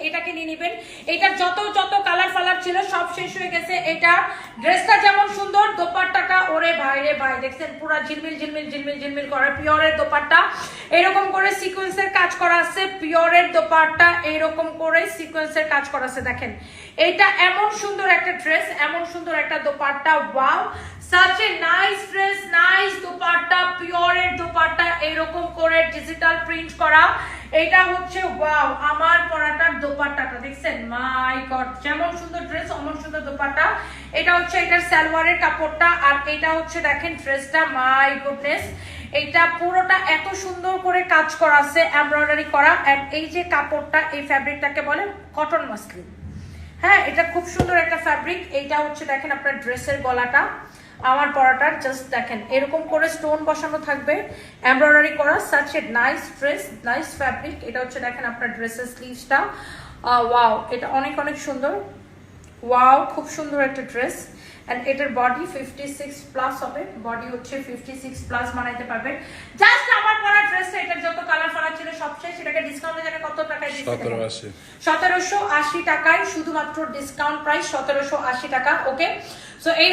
এটাকে নিয়ে নেবেন। এটা যত কালার ফালার ছিল সব শেষ হয়ে গেছে। এটা ড্রেসটা যেমন সুন্দর, দোপাট্টাটা ওরে ভাই রে ভাই, দেখছেন পুরো ঝিলমিল ঝিলমিল ঝিলমিল ঝিলমিল করা পিওরের দোপাট্টা, এরকম করে সিকোয়েন্সের কাজ করা আছে। পিওরের দোপাট্টা এরকম করে সিকোয়েন্সের কাজ করা আছে। দেখেন এটা এমন সুন্দর একটা ড্রেস, এমন সুন্দর একটা দোপাট্টা, wow such a nice dress, nice dupatta, পিওরের দোপাট্টা এরকম করে ডিজিটাল প্রিন্ট করা। এটা হচ্ছে ওয়াও আমার পরাটার দোপাট্টাটা দেখছেন, মাই গড যেমন সুন্দর ড্রেস অমন সুন্দর দোপাট্টা। এটা হচ্ছে এটার সালোয়ারের কাপড়টা, আর এটা হচ্ছে দেখেন ড্রেসটা, মাই গুডনেস এটা পুরোটা এত সুন্দর করে কাজ করা আছে, এমব্রয়ডারি করা। আর এই যে কাপড়টা, এই ফ্যাব্রিকটাকে বলে কটন মাসলিন। হ্যাঁ, এটা খুব সুন্দর একটা ফ্যাব্রিক। এইটা হচ্ছে দেখেন আপনার ড্রেসের গলাটা, আমার পরাটার জাস্ট দেখেন এরকম করে স্টোন বসানো থাকবে, এমব্রয়ডারি করা। Such a nice dress, nice fabric. এটা হচ্ছে দেখেন আপনার ড্রেসের স্লিভসটা, ওয়াও এটা অনেক অনেক সুন্দর, ওয়াও খুব সুন্দর একটা ড্রেস। এন্ড এটার বডি 56 প্লাস হবে, বডি হচ্ছে 56 প্লাস বানাইতে পারবেন। জাস্ট আমার পরা ড্রেসটা, এটার যত কালার ফালার ছিল সব শেষ। এটাকে ডিসকাউন্টে জানে কত টাকায় দিচ্ছি? 1780 টাকায়, শুধুমাত্র ডিসকাউন্ট প্রাইস 1780 টাকা। ওকে, সো এই